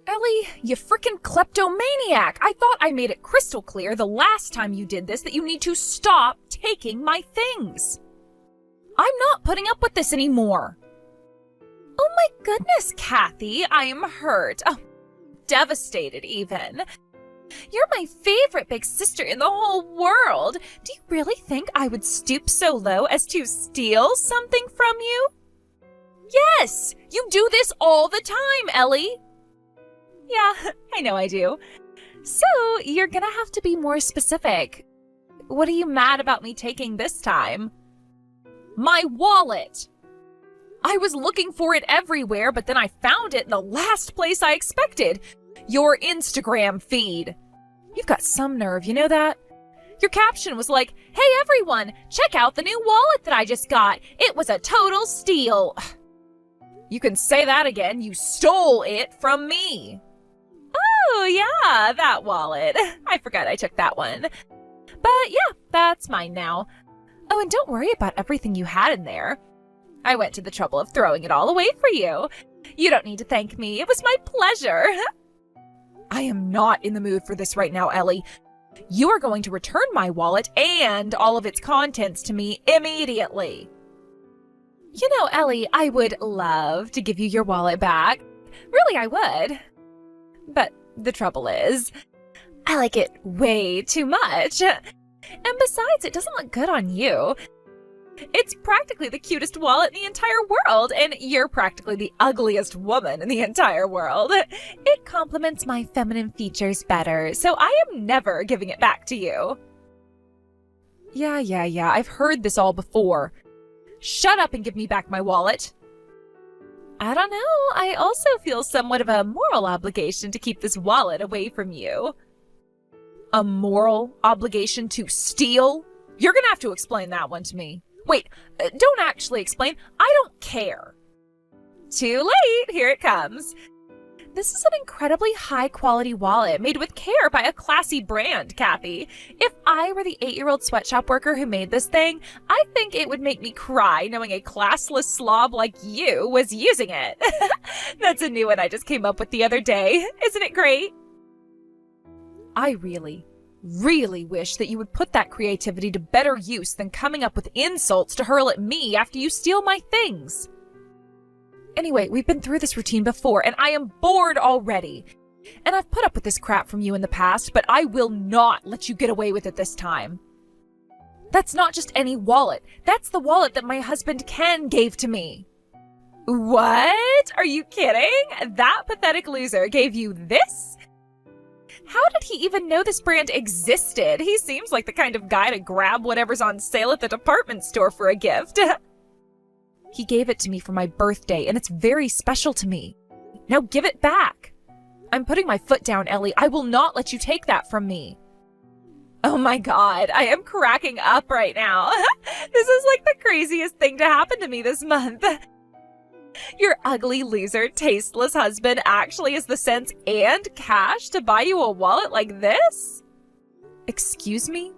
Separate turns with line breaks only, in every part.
Ellie, you frickin' kleptomaniac! I thought I made it crystal clear the last time you did this that you need to stop taking my things. I'm not putting up with this anymore. Oh my goodness, Kathy, I am hurt. Oh, devastated even. You're my favorite big sister in the whole world. Do you really think I would stoop so low as to steal something from you? Yes, you do this all the time, Ellie. Yeah, I know I do. So, you're gonna have to be more specific. What are you mad about me taking this time? My wallet! I was looking for it everywhere, but then I found it in the last place I expected. Your Instagram feed. You've got some nerve, you know that? Your caption was like, "Hey everyone, check out the new wallet that I just got. It was a total steal." You can say that again, you stole it from me. Oh yeah, that wallet. I forgot I took that one. But yeah, that's mine now. Oh, and don't worry about everything you had in there. I went to the trouble of throwing it all away for you. You don't need to thank me. It was my pleasure. I am not in the mood for this right now, Ellie. You are going to return my wallet and all of its contents to me immediately. You know, Ellie, I would love to give you your wallet back. Really, I would. But the trouble is, I like it way too much. And besides, it doesn't look good on you. It's practically the cutest wallet in the entire world, and you're practically the ugliest woman in the entire world. It complements my feminine features better, so I am never giving it back to you. Yeah, I've heard this all before. Shut up and give me back my wallet. I don't know, I also feel somewhat of a moral obligation to keep this wallet away from you. A moral obligation to steal? You're gonna have to explain that one to me. Wait, don't actually explain. I don't care. Too late, here it comes. This is an incredibly high-quality wallet made with care by a classy brand, Kathy. If I were the 8-year-old sweatshop worker who made this thing, I think it would make me cry knowing a classless slob like you was using it. That's a new one I just came up with the other day. Isn't it great? I really wish that you would put that creativity to better use than coming up with insults to hurl at me after you steal my things. Anyway, we've been through this routine before, and I am bored already. And I've put up with this crap from you in the past, but I will not let you get away with it this time. That's not just any wallet. That's the wallet that my husband Ken gave to me. What? Are you kidding? That pathetic loser gave you this? How did he even know this brand existed? He seems like the kind of guy to grab whatever's on sale at the department store for a gift. He gave it to me for my birthday, and it's very special to me. Now give it back. I'm putting my foot down, Ellie. I will not let you take that from me. Oh my God, I am cracking up right now. This is like the craziest thing to happen to me this month. Your ugly, loser, tasteless husband actually has the sense and cash to buy you a wallet like this? Excuse me?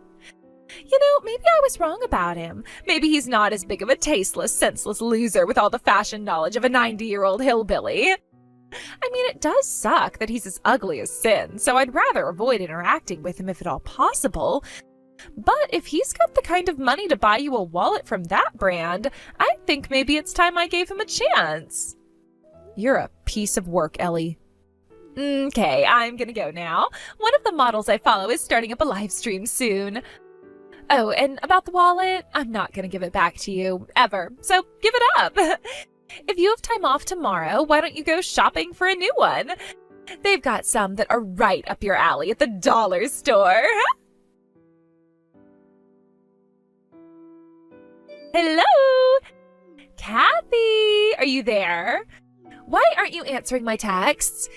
You know, maybe I was wrong about him. Maybe he's not as big of a tasteless, senseless loser with all the fashion knowledge of a 90-year-old hillbilly. I mean, it does suck that he's as ugly as sin, so I'd rather avoid interacting with him if at all possible. But if he's got the kind of money to buy you a wallet from that brand, I think maybe it's time I gave him a chance. You're a piece of work, Ellie. Okay, I'm gonna go now. One of the models I follow is starting up a live stream soon. Oh, and about the wallet, I'm not gonna give it back to you, ever, so give it up. If you have time off tomorrow, why don't you go shopping for a new one? They've got some that are right up your alley at the dollar store. Hello? Kathy, are you there? Why aren't you answering my texts?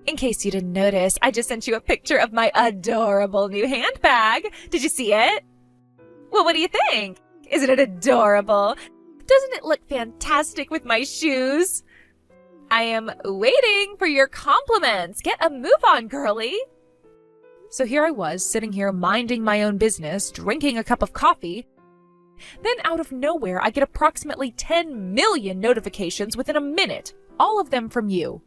In case you didn't notice, I just sent you a picture of my adorable new handbag. Did you see it? Well, what do you think? Isn't it adorable? Doesn't it look fantastic with my shoes? I am waiting for your compliments. Get a move on, girly. So here I was, sitting here minding my own business, drinking a cup of coffee. Then out of nowhere, I get approximately 10 million notifications within a minute, all of them from you.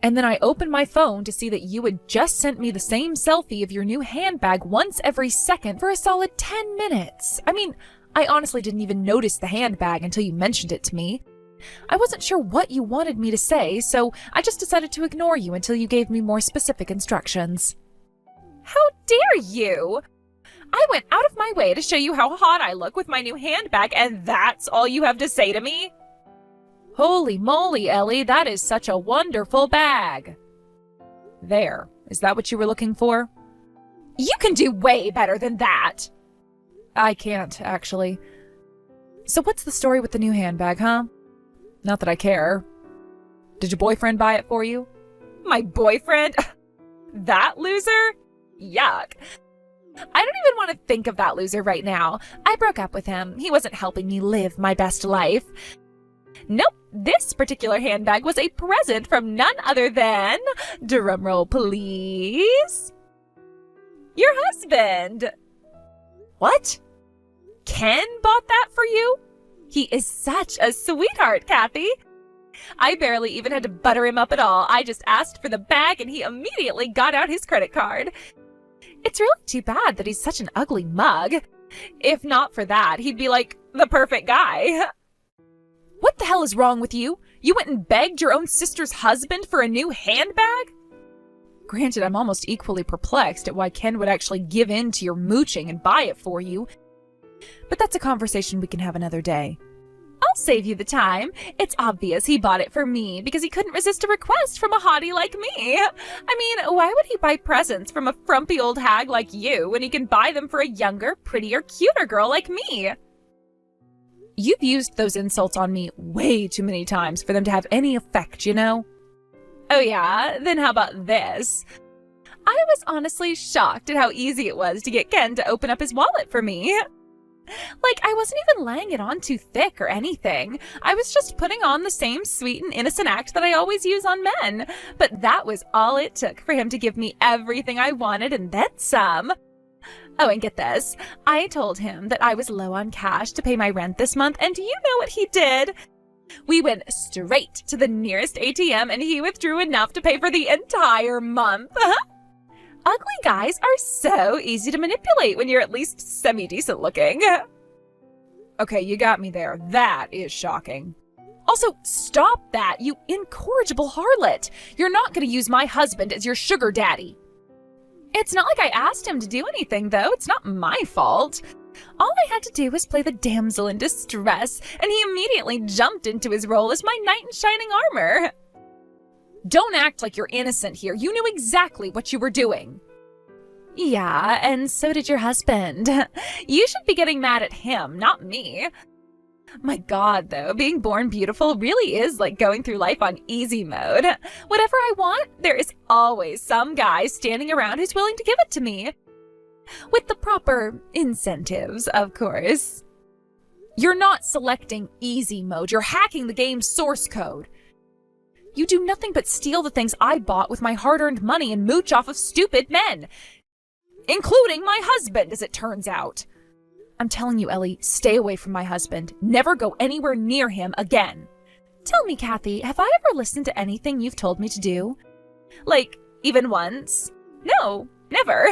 And then I opened my phone to see that you had just sent me the same selfie of your new handbag once every second for a solid 10 minutes. I mean, I honestly didn't even notice the handbag until you mentioned it to me. I wasn't sure what you wanted me to say, so I just decided to ignore you until you gave me more specific instructions. How dare you! I went out of my way to show you how hot I look with my new handbag, and that's all you have to say to me? Holy moly, Ellie, that is such a wonderful bag. There, is that what you were looking for? You can do way better than that. I can't, actually. So what's the story with the new handbag, huh? Not that I care. Did your boyfriend buy it for you? My boyfriend? That loser? Yuck. I don't even want to think of that loser right now. I broke up with him. He wasn't helping me live my best life. Nope, this particular handbag was a present from none other than, drumroll please, your husband. What? Ken bought that for you? He is such a sweetheart, Kathy. I barely even had to butter him up at all. I just asked for the bag and he immediately got out his credit card. It's really too bad that he's such an ugly mug. If not for that, he'd be like the perfect guy. What the hell is wrong with you? You went and begged your own sister's husband for a new handbag? Granted, I'm almost equally perplexed at why Ken would actually give in to your mooching and buy it for you. But that's a conversation we can have another day. I'll save you the time. It's obvious he bought it for me because he couldn't resist a request from a hottie like me. I mean, why would he buy presents from a frumpy old hag like you when he can buy them for a younger, prettier, cuter girl like me? You've used those insults on me way too many times for them to have any effect, you know? Oh yeah? Then how about this? I was honestly shocked at how easy it was to get Ken to open up his wallet for me. Like, I wasn't even laying it on too thick or anything. I was just putting on the same sweet and innocent act that I always use on men. But that was all it took for him to give me everything I wanted and then some. Oh, and get this. I told him that I was low on cash to pay my rent this month, and do you know what he did? We went straight to the nearest ATM, and he withdrew enough to pay for the entire month. Ugly guys are so easy to manipulate when you're at least semi-decent looking. Okay, you got me there. That is shocking. Also, stop that, you incorrigible harlot. You're not going to use my husband as your sugar daddy. It's not like I asked him to do anything, though. It's not my fault. All I had to do was play the damsel in distress, and he immediately jumped into his role as my knight in shining armor. Don't act like you're innocent here. You knew exactly what you were doing. Yeah, and so did your husband. You should be getting mad at him, not me. My God, though, being born beautiful really is like going through life on easy mode. Whatever I want, there is always some guy standing around who's willing to give it to me. With the proper incentives, of course. You're not selecting easy mode, you're hacking the game's source code. You do nothing but steal the things I bought with my hard-earned money and mooch off of stupid men. Including my husband, as it turns out. I'm telling you, Ellie, stay away from my husband. Never go anywhere near him again. Tell me, Kathy, have I ever listened to anything you've told me to do? Like, even once? No, never.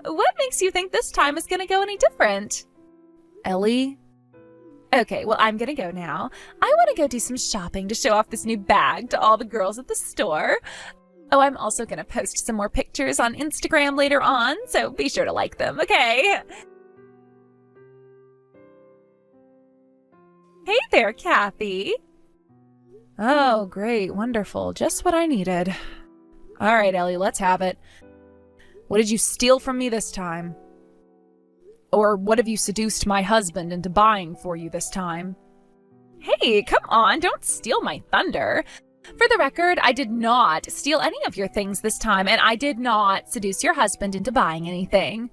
What makes you think this time is going to go any different? Ellie? Okay, well, I'm going to go now. I want to go do some shopping to show off this new bag to all the girls at the store. Oh, I'm also going to post some more pictures on Instagram later on, so be sure to like them, okay? Hey there, Kathy. Oh, great, wonderful, just what I needed. All right, Ellie, let's have it. What did you steal from me this time? Or what have you seduced my husband into buying for you this time? Hey, come on, don't steal my thunder. For the record, I did not steal any of your things this time, and I did not seduce your husband into buying anything.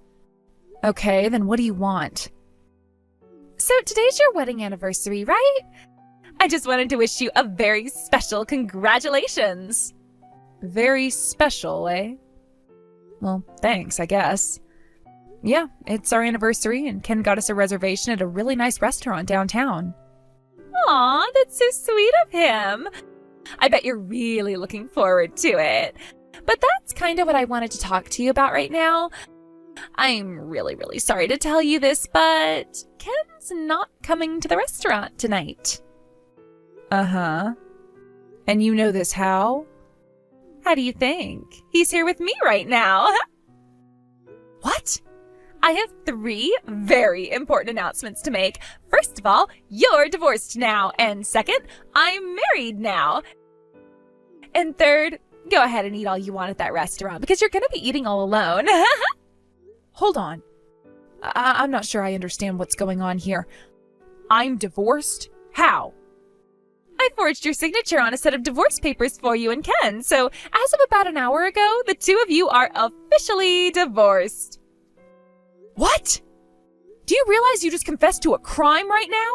Okay, then what do you want? So today's your wedding anniversary, right? I just wanted to wish you a very special congratulations. Very special, eh? Well, thanks, I guess. Yeah, it's our anniversary, and Ken got us a reservation at a really nice restaurant downtown. Aw, that's so sweet of him. I bet you're really looking forward to it. But that's kind of what I wanted to talk to you about right now. I'm really, really sorry to tell you this, but Ken's not coming to the restaurant tonight. Uh-huh. And you know this how? How do you think? He's here with me right now. What? I have 3 very important announcements to make. First of all, you're divorced now. And second, I'm married now. And third, go ahead and eat all you want at that restaurant because you're going to be eating all alone. Hold on. I'm not sure I understand what's going on here. I'm divorced? How? I forged your signature on a set of divorce papers for you and Ken, so as of about an hour ago, the 2 of you are officially divorced. What? Do you realize you just confessed to a crime right now?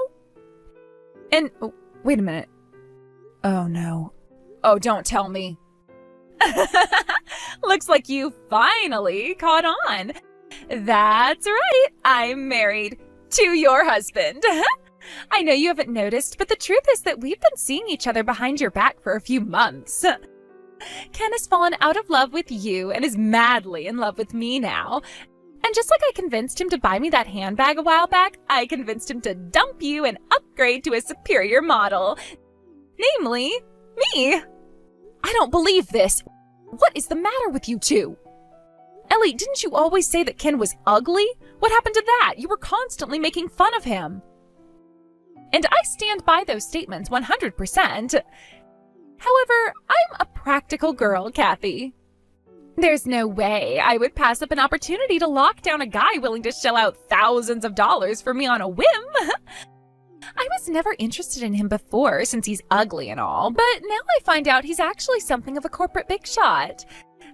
And, wait a minute. Oh no. Oh, don't tell me. Looks like you finally caught on. That's right, I'm married to your husband. I know you haven't noticed, but the truth is that we've been seeing each other behind your back for a few months. Ken has fallen out of love with you and is madly in love with me now. And just like I convinced him to buy me that handbag a while back, I convinced him to dump you and upgrade to a superior model. Namely, me. I don't believe this. What is the matter with you two? Ellie, didn't you always say that Ken was ugly? What happened to that? You were constantly making fun of him. And I stand by those statements 100%. However, I'm a practical girl, Kathy. There's no way I would pass up an opportunity to lock down a guy willing to shell out thousands of dollars for me on a whim. I was never interested in him before since he's ugly and all, but now I find out he's actually something of a corporate big shot.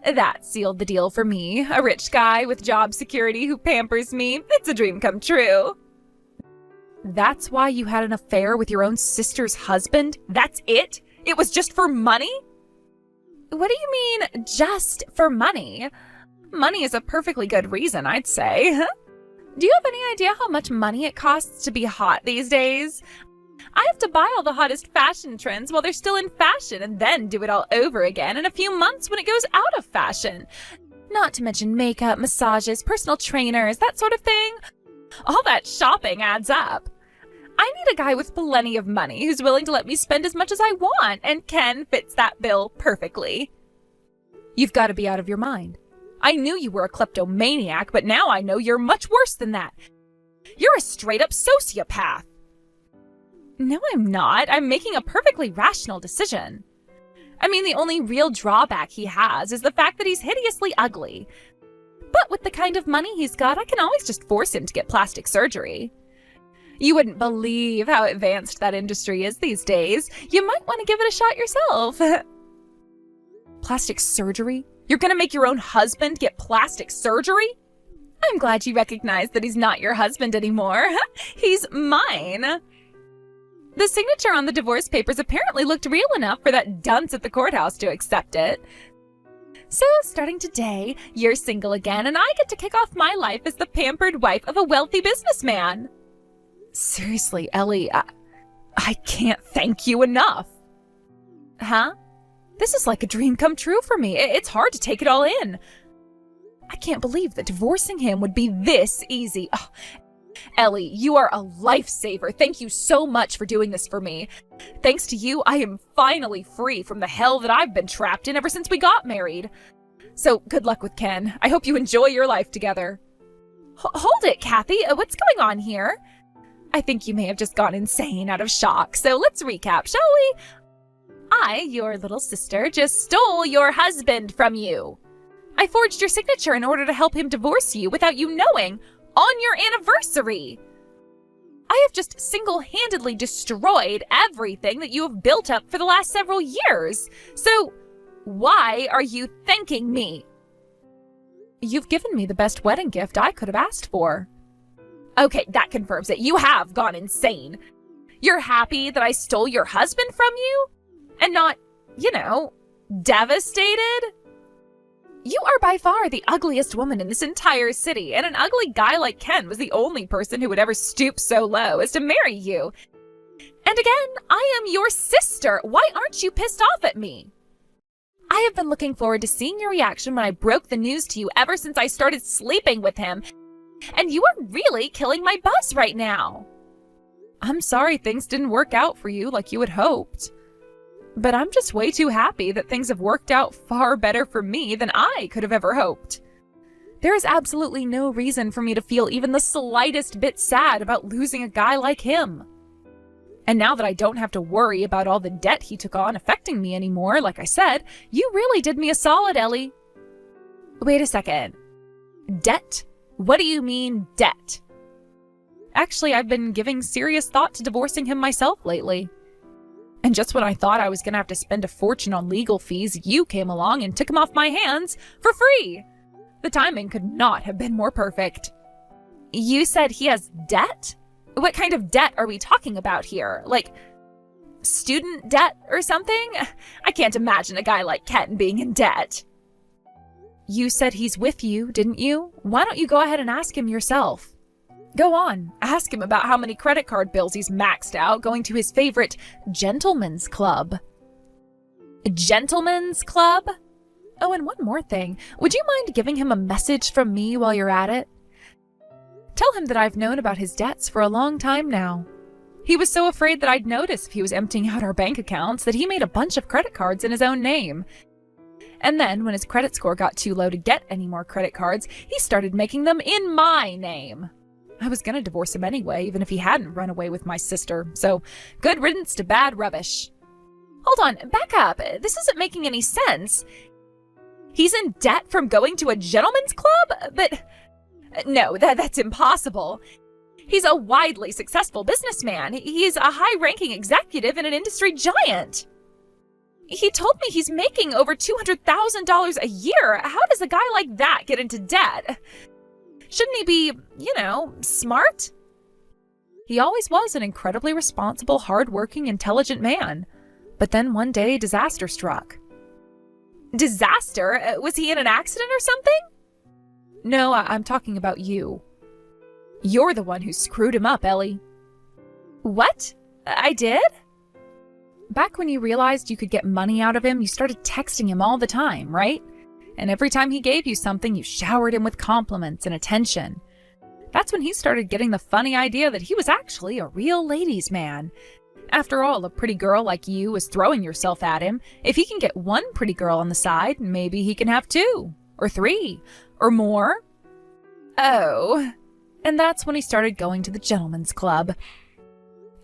That sealed the deal for me, a rich guy with job security who pampers me. It's a dream come true. That's why you had an affair with your own sister's husband? That's it? It was just for money? What do you mean, just for money? Money is a perfectly good reason, I'd say. Do you have any idea how much money it costs to be hot these days? I have to buy all the hottest fashion trends while they're still in fashion and then do it all over again in a few months when it goes out of fashion. Not to mention makeup, massages, personal trainers, that sort of thing. All that shopping adds up. I need a guy with plenty of money who's willing to let me spend as much as I want, and Ken fits that bill perfectly. You've got to be out of your mind. I knew you were a kleptomaniac, but now I know you're much worse than that. You're a straight-up sociopath. No, I'm not. I'm making a perfectly rational decision. I mean, the only real drawback he has is the fact that he's hideously ugly. But with the kind of money he's got, I can always just force him to get plastic surgery. You wouldn't believe how advanced that industry is these days. You might want to give it a shot yourself. Plastic surgery? You're gonna make your own husband get plastic surgery? I'm glad you recognize that he's not your husband anymore. He's mine. The signature on the divorce papers apparently looked real enough for that dunce at the courthouse to accept it. So, starting today, you're single again, and I get to kick off my life as the pampered wife of a wealthy businessman. Seriously, Ellie, I can't thank you enough. Huh? This is like a dream come true for me. It's hard to take it all in. I can't believe that divorcing him would be this easy. Oh, Ellie, you are a lifesaver. Thank you so much for doing this for me. Thanks to you, I am finally free from the hell that I've been trapped in ever since we got married. So, good luck with Ken. I hope you enjoy your life together. Hold it, Kathy. What's going on here? I think you may have just gone insane out of shock, so let's recap, shall we? I, your little sister, just stole your husband from you. I forged your signature in order to help him divorce you without you knowing, on your anniversary. I have just single-handedly destroyed everything that you have built up for the last several years. So, why are you thanking me? You've given me the best wedding gift I could have asked for. Okay, that confirms it. You have gone insane. You're happy that I stole your husband from you? And not, devastated? You are by far the ugliest woman in this entire city, and an ugly guy like Ken was the only person who would ever stoop so low as to marry you. And again, I am your sister. Why aren't you pissed off at me? I have been looking forward to seeing your reaction when I broke the news to you ever since I started sleeping with him. And you are really killing my buzz right now. I'm sorry things didn't work out for you like you had hoped. But I'm just way too happy that things have worked out far better for me than I could have ever hoped. There is absolutely no reason for me to feel even the slightest bit sad about losing a guy like him. And now that I don't have to worry about all the debt he took on affecting me anymore, like I said, you really did me a solid, Ellie. Wait a second. Debt? What do you mean, debt? Actually, I've been giving serious thought to divorcing him myself lately. And just when I thought I was going to have to spend a fortune on legal fees, you came along and took him off my hands for free. The timing could not have been more perfect. You said he has debt? What kind of debt are we talking about here? Like, student debt or something? I can't imagine a guy like Ken being in debt. You said he's with you, didn't you? Why don't you go ahead and ask him yourself? Go on, ask him about how many credit card bills he's maxed out going to his favorite gentleman's club. Gentleman's club? Oh, and one more thing. Would you mind giving him a message from me while you're at it? Tell him that I've known about his debts for a long time now. He was so afraid that I'd notice if he was emptying out our bank accounts that he made a bunch of credit cards in his own name. And then, when his credit score got too low to get any more credit cards, he started making them in my name. I was gonna divorce him anyway, even if he hadn't run away with my sister, so good riddance to bad rubbish. Hold on, back up. This isn't making any sense. He's in debt from going to a gentleman's club? But no, that's impossible. He's a widely successful businessman. He's a high-ranking executive and an industry giant. He told me he's making over $200,000 a year. How does a guy like that get into debt? Shouldn't he be, smart? He always was an incredibly responsible, hard-working, intelligent man. But then one day, disaster struck. Disaster? Was he in an accident or something? No, I'm talking about you. You're the one who screwed him up, Ellie. What? I did? Back when you realized you could get money out of him, you started texting him all the time, right? And every time he gave you something, you showered him with compliments and attention. That's when he started getting the funny idea that he was actually a real ladies' man. After all, a pretty girl like you is throwing yourself at him. If he can get one pretty girl on the side, maybe he can have 2, or 3, or more. Oh. And that's when he started going to the gentleman's club.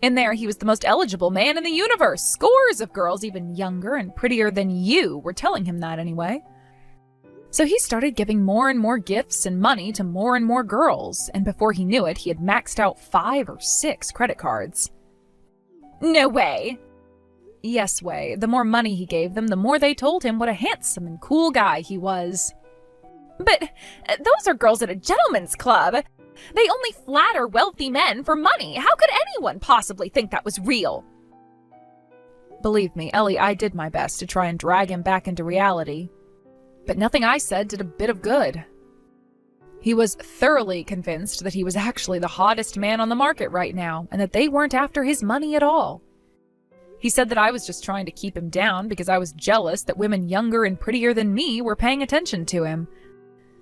In there, he was the most eligible man in the universe. Scores of girls, even younger and prettier than you, were telling him that anyway. So he started giving more and more gifts and money to more and more girls, and before he knew it, he had maxed out 5 or 6 credit cards. No way. Yes way. The more money he gave them, the more they told him what a handsome and cool guy he was. But those are girls at a gentleman's club. They only flatter wealthy men for money. How could anyone possibly think that was real? Believe me, Ellie, I did my best to try and drag him back into reality. But nothing I said did a bit of good. He was thoroughly convinced that he was actually the hottest man on the market right now, and that they weren't after his money at all. He said that I was just trying to keep him down because I was jealous that women younger and prettier than me were paying attention to him.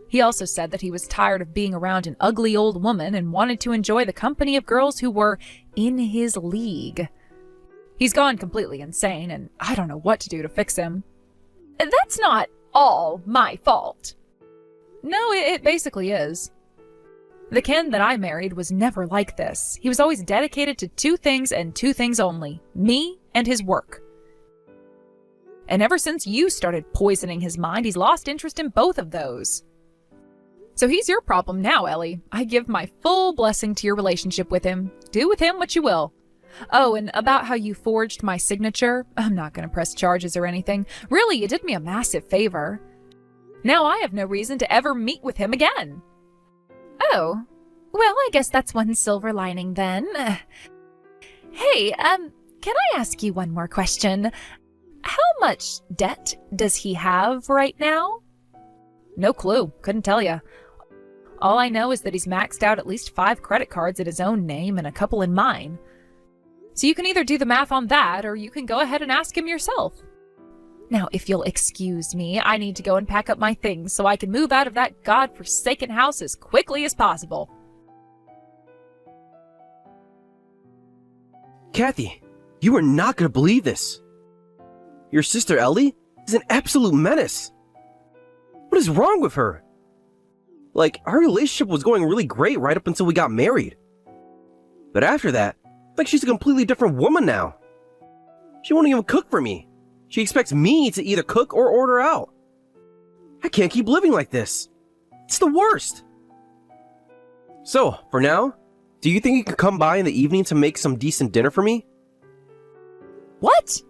He also said that he was tired of being around an ugly old woman and wanted to enjoy the company of girls who were in his league. He's gone completely insane, and I don't know what to do to fix him. That's not all my fault. No, it basically is. The Ken that I married was never like this. He was always dedicated to 2 things and 2 things only: me and his work. And ever since you started poisoning his mind, he's lost interest in both of those. So he's your problem now, Ellie. I give my full blessing to your relationship with him. Do with him what you will. Oh, and about how you forged my signature, I'm not going to press charges or anything. Really, you did me a massive favor. Now I have no reason to ever meet with him again. Oh, well, I guess that's one silver lining then. Hey, can I ask you one more question? How much debt does he have right now? No clue. Couldn't tell you. All I know is that he's maxed out at least 5 credit cards at his own name and a couple in mine. So you can either do the math on that, or you can go ahead and ask him yourself. Now, if you'll excuse me, I need to go and pack up my things so I can move out of that godforsaken house as quickly as possible.
Kathy, you are not going to believe this. Your sister Ellie is an absolute menace. What is wrong with her? Like, our relationship was going really great right up until we got married. But after that, like she's a completely different woman now. She won't even cook for me. She expects me to either cook or order out. I can't keep living like this. It's the worst. So, for now, do you think you can come by in the evening to make some decent dinner for me?
What?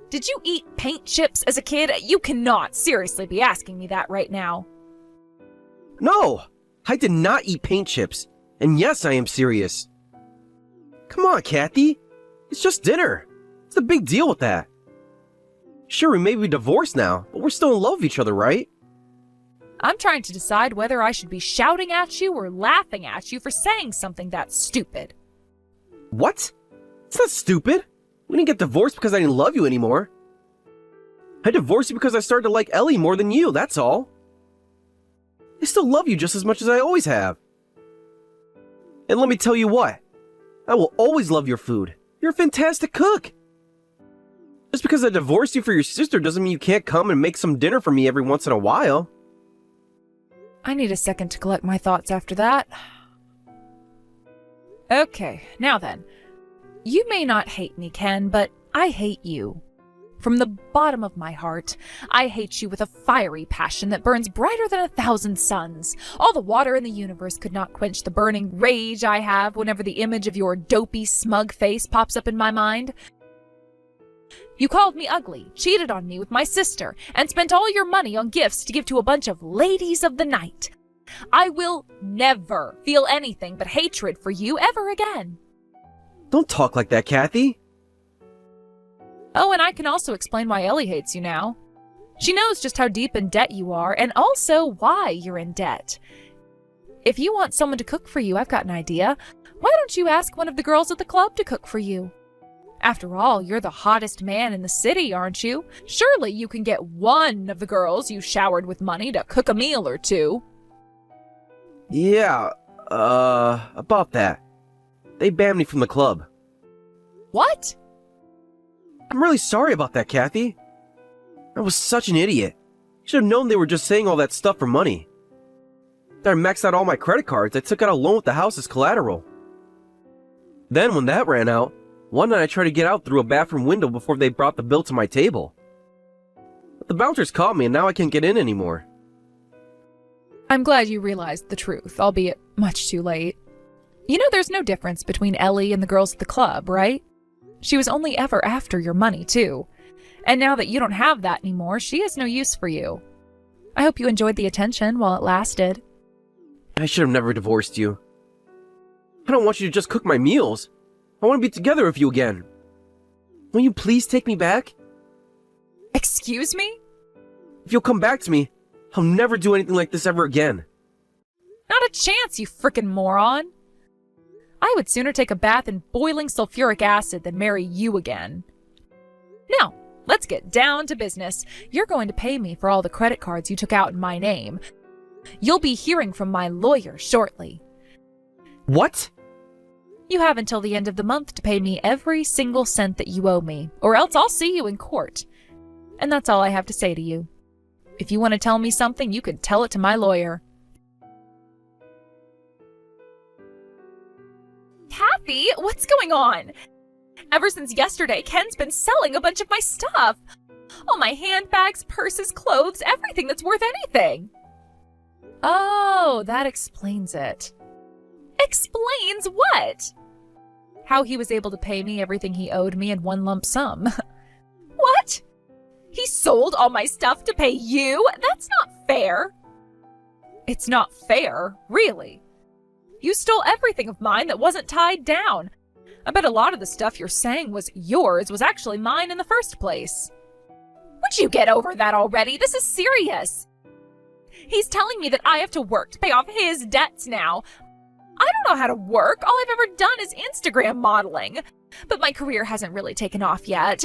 Did you eat paint chips as a kid? You cannot seriously be asking me that right now.
No, I did not eat paint chips. And yes, I am serious. Come on, Kathy. It's just dinner. What's the big deal with that? Sure, we may be divorced now, but we're still in love with each other, right?
I'm trying to decide whether I should be shouting at you or laughing at you for saying something that stupid.
What? It's not stupid. We didn't get divorced because I didn't love you anymore. I divorced you because I started to like Ellie more than you, that's all. I still love you just as much as I always have. And let me tell you what. I will always love your food. You're a fantastic cook. Just because I divorced you for your sister doesn't mean you can't come and make some dinner for me every once in a while.
I need a second to collect my thoughts after that. Okay, now then. You may not hate me, Ken, but I hate you. From the bottom of my heart, I hate you with a fiery passion that burns brighter than 1,000 suns. All the water in the universe could not quench the burning rage I have whenever the image of your dopey, smug face pops up in my mind. You called me ugly, cheated on me with my sister, and spent all your money on gifts to give to a bunch of ladies of the night. I will never feel anything but hatred for you ever again.
Don't talk like that, Kathy.
Oh, and I can also explain why Ellie hates you now. She knows just how deep in debt you are, and also why you're in debt. If you want someone to cook for you, I've got an idea. Why don't you ask one of the girls at the club to cook for you? After all, you're the hottest man in the city, aren't you? Surely you can get one of the girls you showered with money to cook a meal or two.
Yeah, about that. They banned me from the club.
What?
I'm really sorry about that, Kathy. I was such an idiot. Should have known they were just saying all that stuff for money. After I maxed out all my credit cards, I took out a loan with the house as collateral. Then when that ran out, one night I tried to get out through a bathroom window before they brought the bill to my table. But the bouncers caught me and now I can't get in anymore.
I'm glad you realized the truth, albeit much too late. You know there's no difference between Ellie and the girls at the club, right? She was only ever after your money, too. And now that you don't have that anymore, she has no use for you. I hope you enjoyed the attention while it lasted.
I should have never divorced you. I don't want you to just cook my meals. I want to be together with you again. Will you please take me back?
Excuse me?
If you'll come back to me, I'll never do anything like this ever again.
Not a chance, you frickin' moron. I would sooner take a bath in boiling sulfuric acid than marry you again. Now, let's get down to business. You're going to pay me for all the credit cards you took out in my name. You'll be hearing from my lawyer shortly.
What?
You have until the end of the month to pay me every single cent that you owe me, or else I'll see you in court. And that's all I have to say to you. If you want to tell me something, you can tell it to my lawyer. Kathy, what's going on? Ever since yesterday, Ken's been selling a bunch of my stuff. All my handbags, purses, clothes, everything that's worth anything. Oh, that explains it. Explains what? How he was able to pay me everything he owed me in one lump sum. What? He sold all my stuff to pay you? That's not fair. It's not fair, really. You stole everything of mine that wasn't tied down. I bet a lot of the stuff you're saying was yours was actually mine in the first place. Would you get over that already? This is serious. He's telling me that I have to work to pay off his debts now. I don't know how to work. All I've ever done is Instagram modeling. But my career hasn't really taken off yet.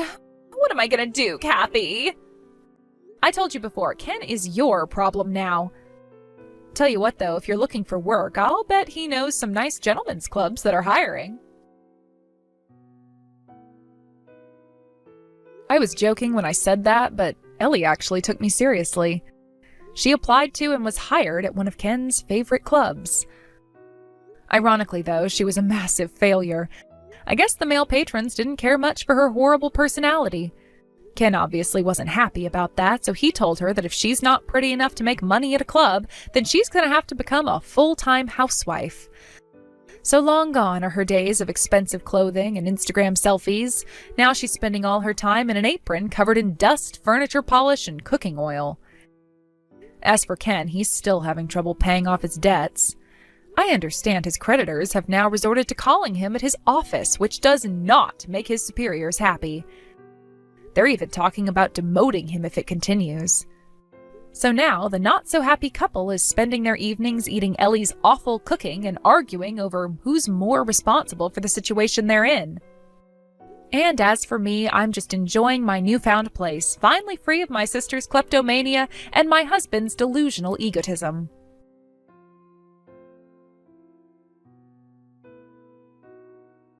What am I gonna do, Kathy? I told you before, Ken is your problem now. Tell you what, though, if you're looking for work, I'll bet he knows some nice gentlemen's clubs that are hiring. I was joking when I said that, but Ellie actually took me seriously. She applied to and was hired at one of Ken's favorite clubs. Ironically, though, she was a massive failure. I guess the male patrons didn't care much for her horrible personality. Ken obviously wasn't happy about that, so he told her that if she's not pretty enough to make money at a club, then she's going to have to become a full-time housewife. So long gone are her days of expensive clothing and Instagram selfies. Now she's spending all her time in an apron covered in dust, furniture polish, and cooking oil. As for Ken, he's still having trouble paying off his debts. I understand his creditors have now resorted to calling him at his office, which does not make his superiors happy. They're even talking about demoting him if it continues. So now, the not-so-happy couple is spending their evenings eating Ellie's awful cooking and arguing over who's more responsible for the situation they're in. And as for me, I'm just enjoying my newfound place, finally free of my sister's kleptomania and my husband's delusional egotism.